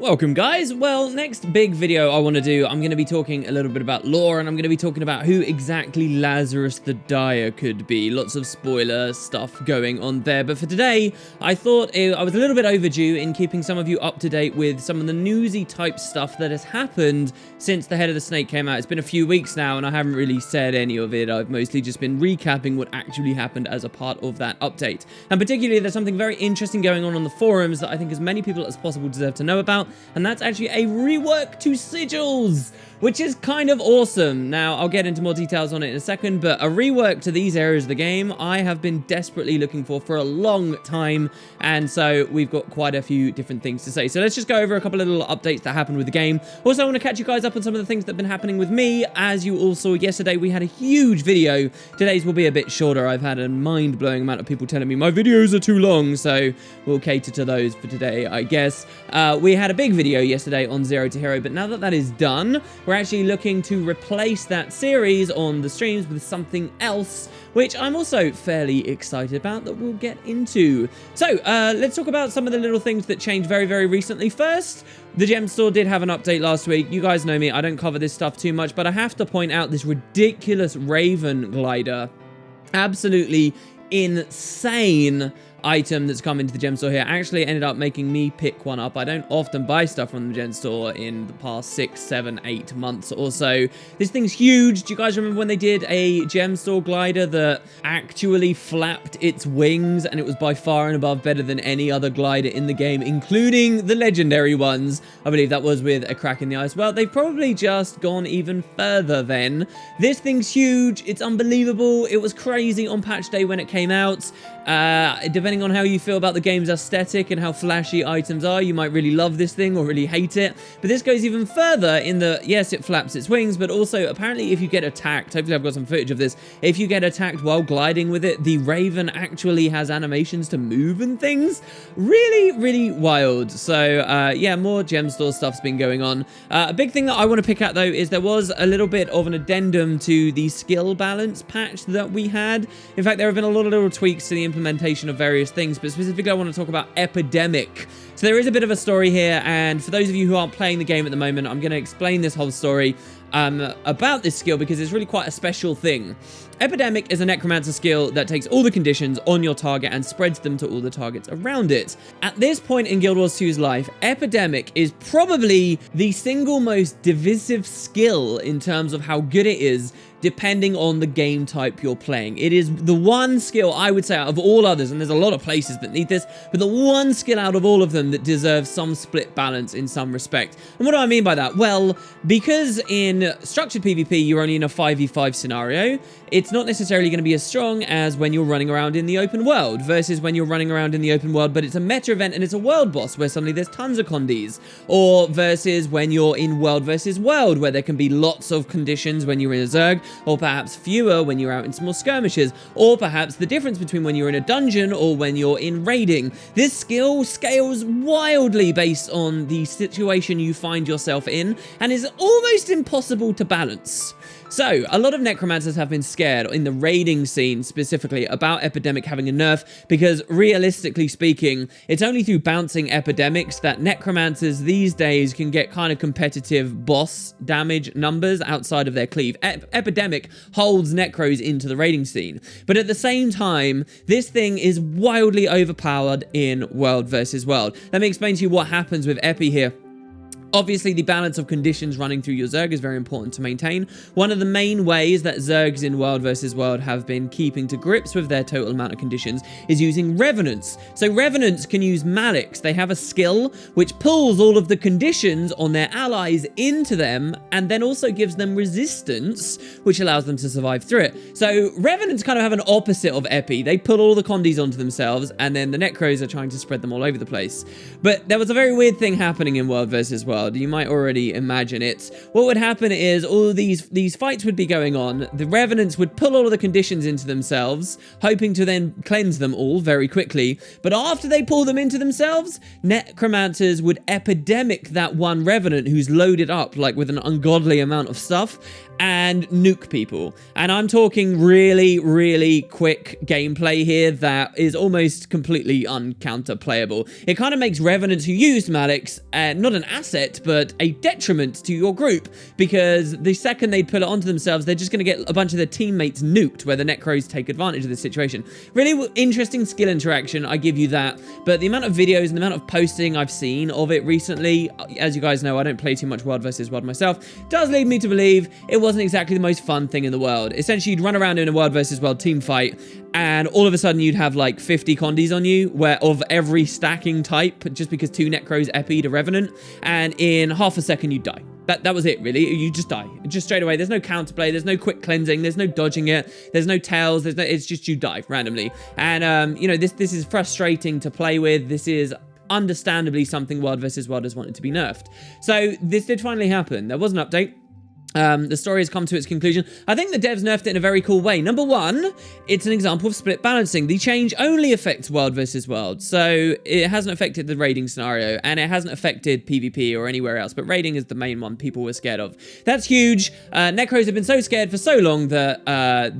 Welcome guys. Well, next big video I want to do, I'm going to be talking a little bit about lore, and I'm going to be talking about who exactly Lazarus the Dyer could be. Lots of spoiler stuff going on there, but for today I thought I was a little bit overdue in keeping some of you up to date with some of the newsy type stuff that has happened since The Head of the Snake came out. It's been a few weeks now and I haven't really said any of it. I've mostly just been recapping what actually happened as a part of that update, and particularly there's something very interesting going on the forums that I think as many people as possible deserve to know about. And that's actually a rework to Sigils, which is kind of awesome. Now, I'll get into more details on it in a second, but a rework to these areas of the game I have been desperately looking for a long time, and so we've got quite a few different things to say. So let's just go over a couple of little updates that happened with the game. Also, I want to catch you guys up on some of the things that have been happening with me. As you all saw yesterday, we had a huge video. Today's will be a bit shorter. I've had a mind-blowing amount of people telling me my videos are too long, so we'll cater to those for today, I guess. We had a big video yesterday on Zero to Hero, but now that that is done, we're actually looking to replace that series on the streams with something else, which I'm also fairly excited about that we'll get into. So, let's talk about some of the little things that changed very, very recently. First, the gem store did have an update last week. You guys know me, I don't cover this stuff too much, but I have to point out this ridiculous Raven glider. Absolutely insane item that's come into the gem store here. Actually ended up making me pick one up. I don't often buy stuff from the gem store in the past 6, 7, 8 months or so. This thing's huge. Do you guys remember when they did a gem store glider that actually flapped its wings, and it was by far and above better than any other glider in the game, including the legendary ones? I believe that was with a crack in the ice. Well, they've probably just gone even further then. This thing's huge. It's unbelievable. It was crazy on patch day when it came out. Depending on how you feel about the game's aesthetic and how flashy items are, you might really love this thing or really hate it. But this goes even further in the, yes, it flaps its wings, but also apparently if you get attacked, hopefully I've got some footage of this, if you get attacked while gliding with it, the Raven actually has animations to move and things. Really, really wild. So, yeah, more gem store stuff's been going on. A big thing that I want to pick out, though, is there was a little bit of an addendum to the skill balance patch that we had. In fact, there have been a lot of little tweaks to the implementation of various things, but specifically I want to talk about Epidemic. So there is a bit of a story here, and for those of you who aren't playing the game at the moment, I'm going to explain this whole story about this skill because it's really quite a special thing. Epidemic is a necromancer skill that takes all the conditions on your target and spreads them to all the targets around it. At this point in Guild Wars 2's life, Epidemic is probably the single most divisive skill in terms of how good it is, depending on the game type you're playing. It is the one skill, I would say, out of all others, and there's a lot of places that need this, but the one skill out of all of them that deserves some split balance in some respect. And what do I mean by that? Well, because in structured PvP, you're only in a 5v5 scenario, it's not necessarily going to be as strong as when you're running around in the open world, versus when you're running around in the open world, but it's a meta event and it's a world boss where suddenly there's tons of condies, or versus when you're in world versus world, where there can be lots of conditions when you're in a Zerg, or perhaps fewer when you're out in small skirmishes, or perhaps the difference between when you're in a dungeon or when you're in raiding. This skill scales wildly based on the situation you find yourself in, and is almost impossible to balance. So, a lot of necromancers have been scared in the raiding scene specifically about Epidemic having a nerf, because realistically speaking, it's only through bouncing epidemics that necromancers these days can get kind of competitive boss damage numbers outside of their cleave. Epidemic holds necros into the raiding scene, but at the same time, this thing is wildly overpowered in world versus world. Let me explain to you what happens with Epi here. Obviously, the balance of conditions running through your Zerg is very important to maintain. One of the main ways that Zergs in World versus World have been keeping to grips with their total amount of conditions is using Revenants. So Revenants can use Malix. They have a skill which pulls all of the conditions on their allies into them, and then also gives them resistance, which allows them to survive through it. So Revenants kind of have an opposite of Epi. They pull all the condies onto themselves, and then the Necros are trying to spread them all over the place. But there was a very weird thing happening in World versus World. World. You might already imagine it. What would happen is all these fights would be going on. The Revenants would pull all of the conditions into themselves, hoping to then cleanse them all very quickly. But after they pull them into themselves, Necromancers would epidemic that one Revenant who's loaded up like with an ungodly amount of stuff and nuke people. And I'm talking really, really quick gameplay here that is almost completely uncounter-playable. It kind of makes Revenants who used Malix not an asset, but a detriment to your group, because the second they pull it onto themselves, they're just going to get a bunch of their teammates nuked, where the Necros take advantage of this situation. Really interesting skill interaction, I give you that. But the amount of videos and the amount of posting I've seen of it recently, as you guys know, I don't play too much World vs. World myself, does lead me to believe it wasn't exactly the most fun thing in the world. Essentially, you'd run around in a World vs. World team fight, and all of a sudden you'd have like 50 condies on you, where of every stacking type, just because 2 Necros epi'd a Revenant, and in half a second you'd die. That was it, really. You just die. Just straight away. There's no counterplay. There's no quick cleansing. There's no dodging it. There's no tails. It's just you die randomly. And, you know, this is frustrating to play with. This is understandably something World vs. World has wanted to be nerfed. So this did finally happen. There was an update. The story has come to its conclusion. I think the devs nerfed it in a very cool way. Number one, it's an example of split balancing. The change only affects World vs. World, so it hasn't affected the raiding scenario, and it hasn't affected PvP or anywhere else, but raiding is the main one people were scared of. That's huge. Necros have been so scared for so long that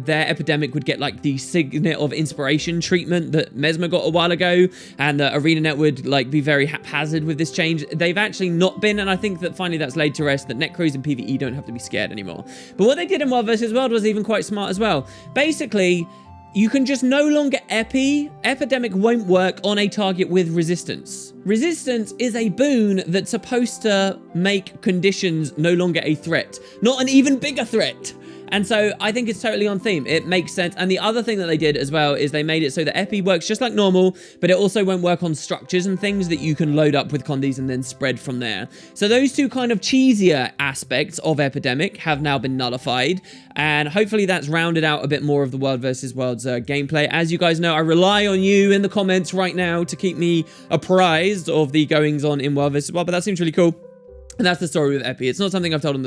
their Epidemic would get like the Signet of Inspiration treatment that Mesmer got a while ago, and ArenaNet would like be very haphazard with this change. They've actually not been, and I think that finally that's laid to rest, that Necros in PvE don't have to be scared anymore. But what they did in World vs. World was even quite smart as well. Basically, you can just no longer Epidemic won't work on a target with resistance. Resistance is a boon that's supposed to make conditions no longer a threat, not an even bigger threat. And so I think it's totally on theme. It makes sense. And the other thing that they did as well is they made it so that Epi works just like normal, but it also won't work on structures and things that you can load up with condies and then spread from there. So those two kind of cheesier aspects of Epidemic have now been nullified. And hopefully that's rounded out a bit more of the World vs. World's gameplay. As you guys know, I rely on you in the comments right now to keep me apprised of the goings on in World vs. World, but that seems really cool. And that's the story with Epi. It's not something I've told on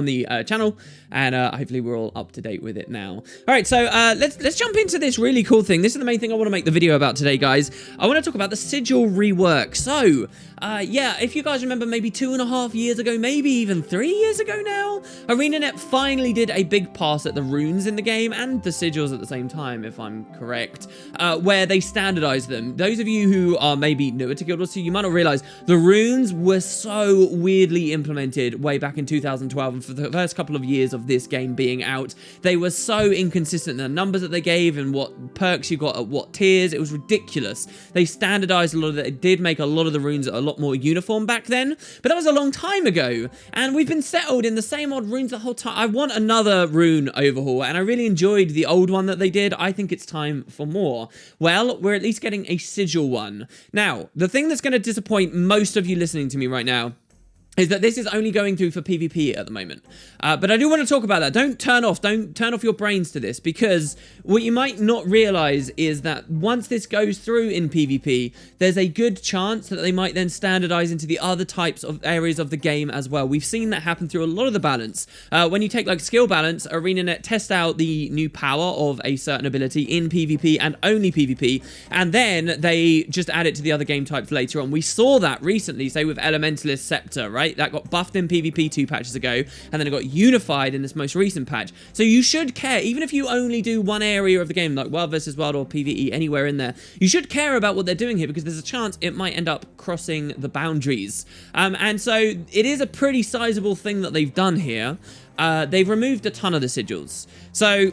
the channel, and hopefully we're all up to date with it now. All right, so let's jump into this really cool thing. This is the main thing I want to make the video about today, guys. I want to talk about the Sigil rework. So, yeah, if you guys remember, maybe 2.5 years ago, maybe even 3 years ago now, ArenaNet finally did a big pass at the runes in the game and the sigils at the same time, if I'm correct, where they standardized them. Those of you who are maybe newer to Guild Wars 2, you might not realize the runes were so weirdly implemented way back in 2012, and for the first couple of years of this game being out, they were so inconsistent in the numbers that they gave and what perks you got at what tiers. It was ridiculous. They standardized a lot of it. It did make a lot of the runes a lot more uniform back then, but that was a long time ago, and we've been settled in the same old runes the whole time. I want another rune overhaul, and I really enjoyed the old one that they did. I think it's time for more. Well, we're at least getting a sigil one. Now, the thing that's going to disappoint most of you listening to me right now is that this is only going through for PvP at the moment. But I do want to talk about that. Don't turn off your brains to this, because what you might not realize is that once this goes through in PvP, there's a good chance that they might then standardize into the other types of areas of the game as well. We've seen that happen through a lot of the balance. When you take like skill balance, ArenaNet test out the new power of a certain ability in PvP and only PvP, and then they just add it to the other game types later on. We saw that recently, say with Elementalist Scepter, right? That got buffed in PvP 2 patches ago, and then it got unified in this most recent patch. So you should care, even if you only do one area of the game, like World vs. World or PvE, anywhere in there, you should care about what they're doing here, because there's a chance it might end up crossing the boundaries. And so it is a pretty sizable thing that they've done here. They've removed a ton of the sigils. So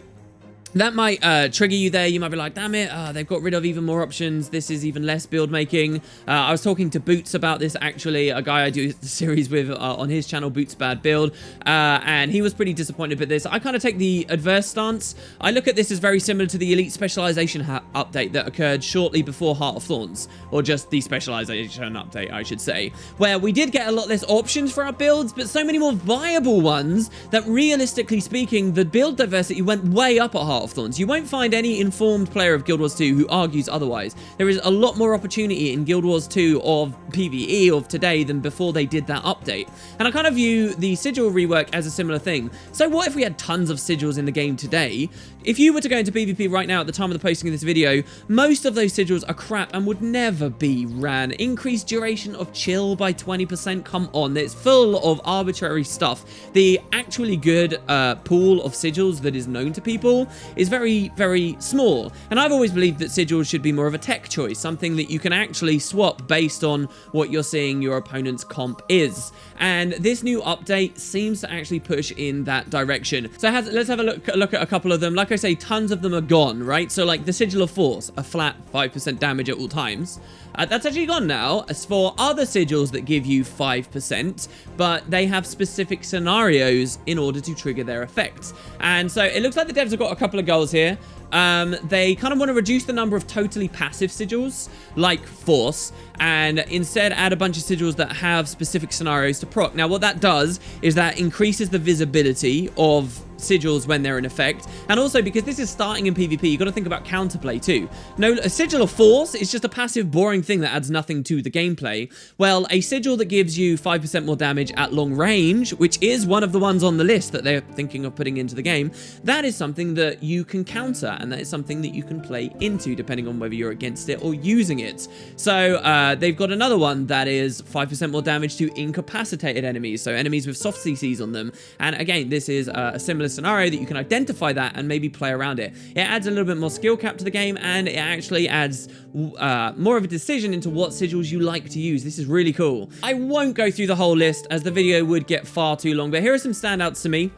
that might trigger you there. You might be like, damn it, they've got rid of even more options. This is even less build making. I was talking to Boots about this, actually, a guy I do the series with on his channel, Boots Bad Build, and he was pretty disappointed with this. I kind of take the adverse stance. I look at this as very similar to the Elite Specialization update that occurred shortly before Heart of Thorns, or just the Specialization update, I should say, where we did get a lot less options for our builds, but so many more viable ones that, realistically speaking, the build diversity went way up at Heart of Thorns. You won't find any informed player of Guild Wars 2 who argues otherwise. There is a lot more opportunity in Guild Wars 2 of PvE of today than before they did that update. And I kind of view the Sigil rework as a similar thing. So what if we had tons of Sigils in the game today? If you were to go into PvP right now at the time of the posting of this video, most of those Sigils are crap and would never be ran. Increased duration of chill by 20%, come on, it's full of arbitrary stuff. The actually good pool of Sigils that is known to people is very, very small. And I've always believed that Sigils should be more of a tech choice, something that you can actually swap based on what you're seeing your opponent's comp is. And this new update seems to actually push in that direction. So let's have a look at a couple of them. Like I say, tons of them are gone, right? So like the Sigil of Force, a flat 5% damage at all times. That's actually gone now. As for other sigils that give you 5%, but they have specific scenarios in order to trigger their effects. And so it looks like the devs have got a couple of goals here. They kind of want to reduce the number of totally passive sigils, like Force, and instead add a bunch of sigils that have specific scenarios to proc. Now, what that does is that increases the visibility of sigils when they're in effect, and also because this is starting in PvP, you got to think about counterplay too. No, a Sigil of Force is just a passive, boring thing that adds nothing to the gameplay. Well, a sigil that gives you 5% more damage at long range, which is one of the ones on the list that they're thinking of putting into the game, that is something that you can counter, and that is something that you can play into depending on whether you're against it or using it. So they've got another one that is 5% more damage to incapacitated enemies, so enemies with soft CCs on them. And again, this is a similar scenario that you can identify that and maybe play around it. It adds a little bit more skill cap to the game, and it actually adds more of a decision into what sigils you like to use. This is really cool. I won't go through the whole list as the video would get far too long, but here are some standouts to me.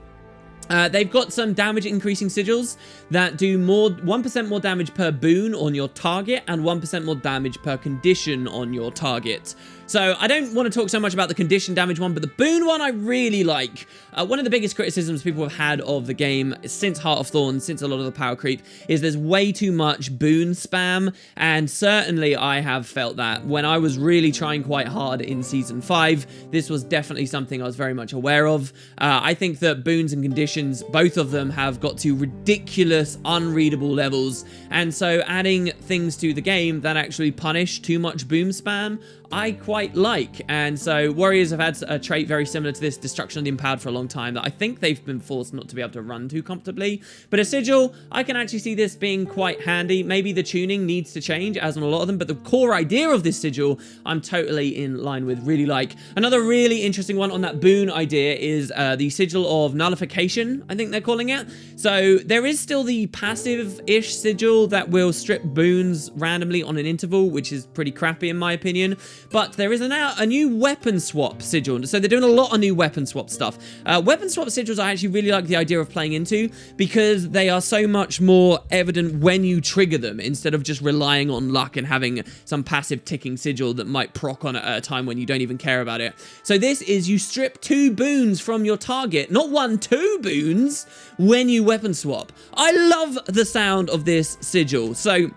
They've got some damage increasing sigils that do 1% more damage per boon on your target and 1% more damage per condition on your target. So I don't want to talk so much about the condition damage one, but the boon one I really like. One of the biggest criticisms people have had of the game since Heart of Thorns, since a lot of the power creep, is there's way too much boon spam, and certainly I have felt that. When I was really trying quite hard in Season 5, this was definitely something I was very much aware of. I think that boons and conditions, both of them have got to ridiculous, unreadable levels, and so adding things to the game that actually punish too much boom spam, I quite like. And so Warriors have had a trait very similar to this, Destruction of the Empowered, for a long time, that I think they've been forced not to be able to run too comfortably. But a Sigil, I can actually see this being quite handy. Maybe the tuning needs to change, as on a lot of them, but the core idea of this Sigil, I'm totally in line with, really like. Another really interesting one on that boon idea is the Sigil of Nullification, I think they're calling it. So there is still the passive-ish Sigil that will strip boons randomly on an interval, which is pretty crappy in my opinion. But there is now a new weapon swap sigil. So they're doing a lot of new weapon swap stuff. Weapon swap sigils I actually really like the idea of playing into, because they are so much more evident when you trigger them, instead of just relying on luck and having some passive ticking sigil that might proc on at a time when you don't even care about it. So this is, you strip 2 boons from your target, not 1, 2 boons, when you weapon swap. I love the sound of this sigil. So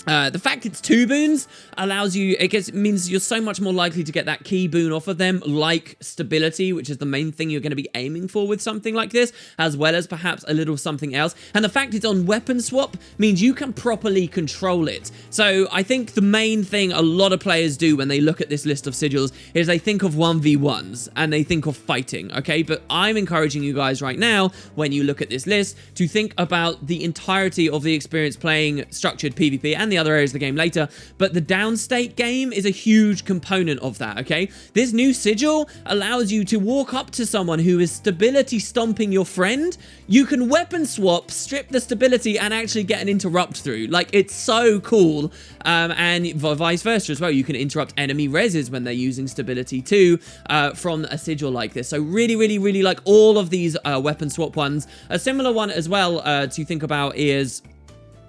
the fact it's 2 boons allows you, it means you're so much more likely to get that key boon off of them, like stability, which is the main thing you're going to be aiming for with something like this, as well as perhaps a little something else. And the fact it's on weapon swap means you can properly control it. So I think the main thing a lot of players do when they look at this list of sigils is they think of 1v1s and they think of fighting, okay? But I'm encouraging you guys right now, when you look at this list, to think about the entirety of the experience playing structured PvP and the other areas of the game later, but the downstate game is a huge component of that, okay? This new sigil allows you to walk up to someone who is stability stomping your friend. You can weapon swap, strip the stability, and actually get an interrupt through. Like, it's so cool. And vice versa as well. You can interrupt enemy reses when they're using stability too, from a sigil like this. So really, really, really like all of these weapon swap ones. A similar one as well to think about is,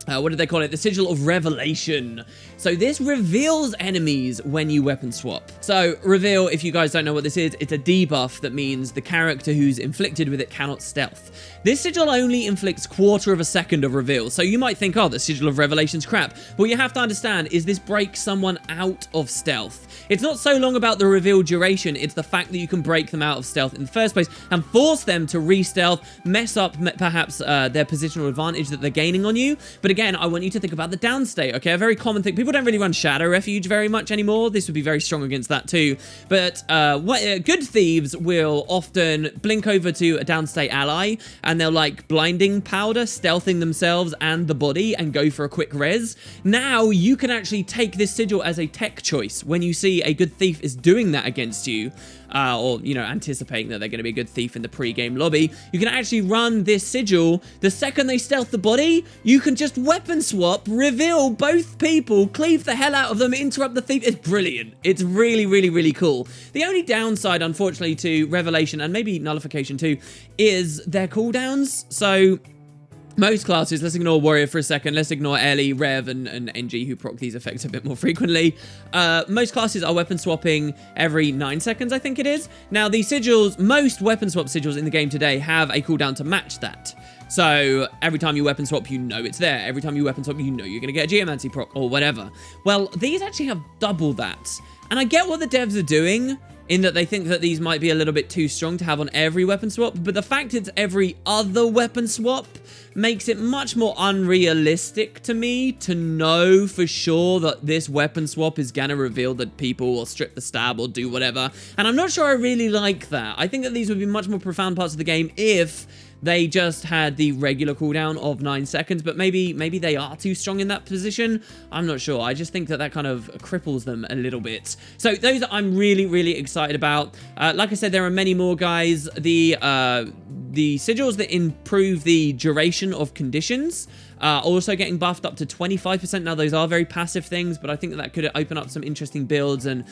what did they call it? The Sigil of Revelation. So this reveals enemies when you weapon swap. So reveal, if you guys don't know what this is, it's a debuff that means the character who's inflicted with it cannot stealth. This sigil only inflicts 1/4 of a second of reveal. So you might think, oh, the Sigil of Revelation's crap. What you have to understand is this breaks someone out of stealth. It's not so long about the reveal duration, it's the fact that you can break them out of stealth in the first place and force them to re-stealth, mess up perhaps their positional advantage that they're gaining on you. But But again, I want you to think about the down state, okay? A very common thing. People don't really run Shadow Refuge very much anymore. This would be very strong against that too. But good thieves will often blink over to a downstate ally, and they'll like blinding powder, stealthing themselves and the body, and go for a quick res. Now you can actually take this sigil as a tech choice when you see a good thief is doing that against you. Or, you know, anticipating that they're going to be a good thief in the pre-game lobby, you can actually run this sigil. The second they stealth the body, you can just weapon swap, reveal both people, cleave the hell out of them, interrupt the thief. It's brilliant. It's really, really, really cool. The only downside, unfortunately, to Revelation, and maybe Nullification too, is their cooldowns. So most classes, let's ignore Warrior for a second, let's ignore Ellie, Rev, and NG, who proc these effects a bit more frequently. Most classes are weapon swapping every 9 seconds, I think it is. Now, these sigils, most weapon swap sigils in the game today have a cooldown to match that. So every time you weapon swap, you know it's there. Every time you weapon swap, you know you're going to get a Geomancy proc or whatever. Well, these actually have double that. And I get what the devs are doing, in that they think that these might be a little bit too strong to have on every weapon swap, but the fact it's every other weapon swap makes it much more unrealistic to me to know for sure that this weapon swap is gonna reveal that people will strip the stab or do whatever, and I'm not sure I really like that. I think that these would be much more profound parts of the game if they just had the regular cooldown of 9 seconds, but maybe they are too strong in that position. I'm not sure. I just think that that kind of cripples them a little bit. So those I'm really, really excited about. Like I said, there are many more, guys. The sigils that improve the duration of conditions are also getting buffed up to 25%. Now, those are very passive things, but I think that could open up some interesting builds and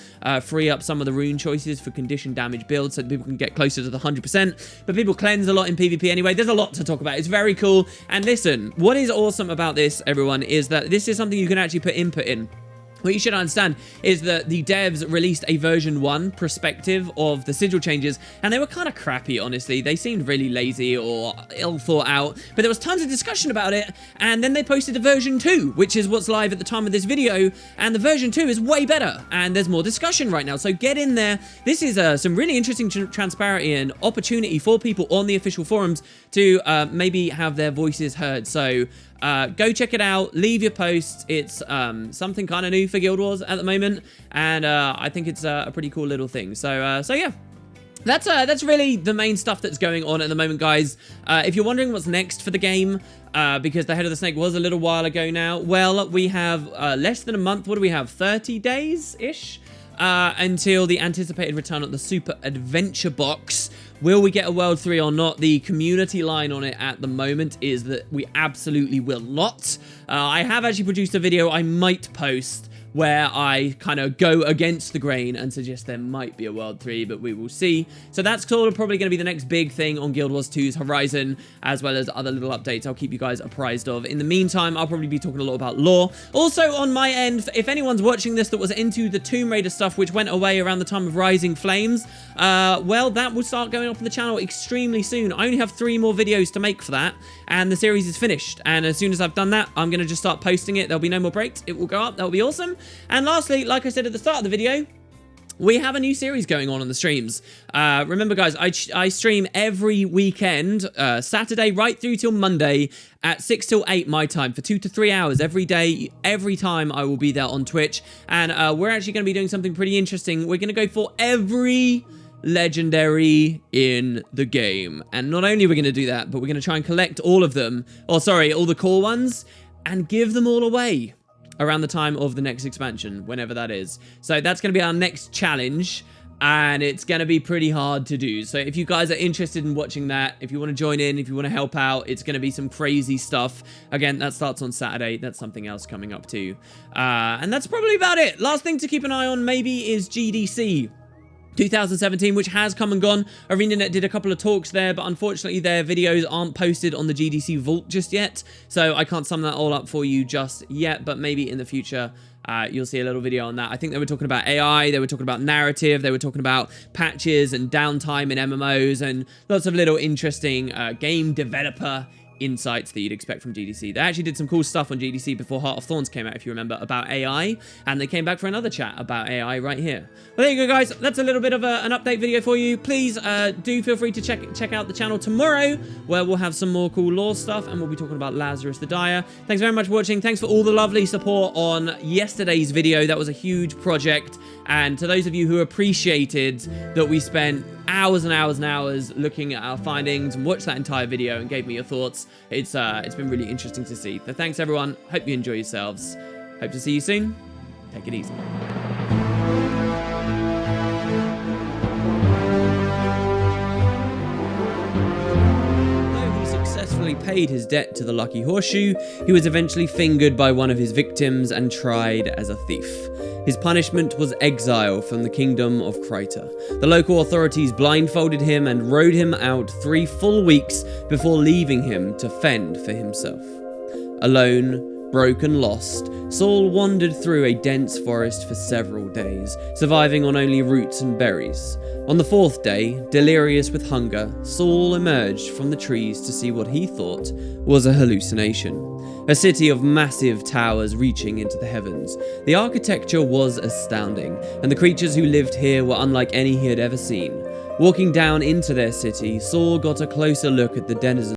free up some of the rune choices for condition damage builds so that people can get closer to the 100%. But people cleanse a lot in PvP anyway. There's a lot to talk about. It's very cool. And listen, what is awesome about this, everyone, is that this is something you can actually put input in. What you should understand is that the devs released a version 1 perspective of the sigil changes, and they were kind of crappy, honestly. They seemed really lazy or ill thought out, but there was tons of discussion about it, and then they posted a version 2, which is what's live at the time of this video, and the version 2 is way better, and there's more discussion right now, so get in there. This is some really interesting transparency and opportunity for people on the official forums to maybe have their voices heard. So go check it out, leave your posts. It's something kind of new for Guild Wars at the moment, and I think it's a pretty cool little thing. So yeah, that's really the main stuff that's going on at the moment, guys. If you're wondering what's next for the game, because the Head of the Snake was a little while ago now, well, we have less than a month. What do we have, 30 days-ish? Until the anticipated return of the Super Adventure Box. Will we get a World 3 or not? The community line on it at the moment is that we absolutely will not. I have actually produced a video I might post where I kind of go against the grain and suggest there might be a World 3, but we will see. So that's sort of probably going to be the next big thing on Guild Wars 2's horizon, as well as other little updates I'll keep you guys apprised of. In the meantime, I'll probably be talking a lot about lore. Also, on my end, if anyone's watching this that was into the Tomb Raider stuff, which went away around the time of Rising Flames, well, that will start going up on the channel extremely soon. I only have 3 more videos to make for that, and the series is finished. And as soon as I've done that, I'm going to just start posting it. There'll be no more breaks. It will go up. That'll be awesome. And lastly, like I said at the start of the video, we have a new series going on the streams. Remember, guys, I stream every weekend, Saturday right through till Monday at 6 till 8 my time for 2 to 3 hours every day. Every time I will be there on Twitch. And we're actually going to be doing something pretty interesting. We're going to go for every legendary in the game. And not only are we going to do that, but we're going to try and collect all of them. Oh, sorry, all the core ones, and give them all away around the time of the next expansion, whenever that is. So that's going to be our next challenge, and it's going to be pretty hard to do. So if you guys are interested in watching that, if you want to join in, if you want to help out, it's going to be some crazy stuff. Again, that starts on Saturday. That's something else coming up too. And that's probably about it. Last thing to keep an eye on maybe is GDC 2017, which has come and gone. ArenaNet did a couple of talks there, but unfortunately their videos aren't posted on the GDC Vault just yet, so I can't sum that all up for you just yet, but maybe in the future you'll see a little video on that. I think they were talking about AI, they were talking about narrative, they were talking about patches and downtime in MMOs, and lots of little interesting game developer insights that you'd expect from GDC. They actually did some cool stuff on GDC before Heart of Thorns came out, if you remember, about AI, and they came back for another chat about AI right here. Well, there you go, guys. That's a little bit of an update video for you. Please do feel free to check out the channel tomorrow, where we'll have some more cool lore stuff, and we'll be talking about Lazarus the Dyer. Thanks very much for watching. Thanks for all the lovely support on yesterday's video. That was a huge project, and to those of you who appreciated that we spent hours and hours and hours looking at our findings and watched that entire video and gave me your thoughts, it's been really interesting to see. So thanks, everyone. Hope you enjoy yourselves. Hope to see you soon. Take it easy. Successfully paid his debt to the Lucky Horseshoe, he was eventually fingered by one of his victims and tried as a thief. His punishment was exile from the kingdom of Kryta. The local authorities blindfolded him and rode him out 3 full weeks before leaving him to fend for himself. Alone, broke and lost, Saul wandered through a dense forest for several days, surviving on only roots and berries. On the 4th day, delirious with hunger, Saul emerged from the trees to see what he thought was a hallucination. A city of massive towers reaching into the heavens. The architecture was astounding, and the creatures who lived here were unlike any he had ever seen. Walking down into their city, Saul got a closer look at the denizens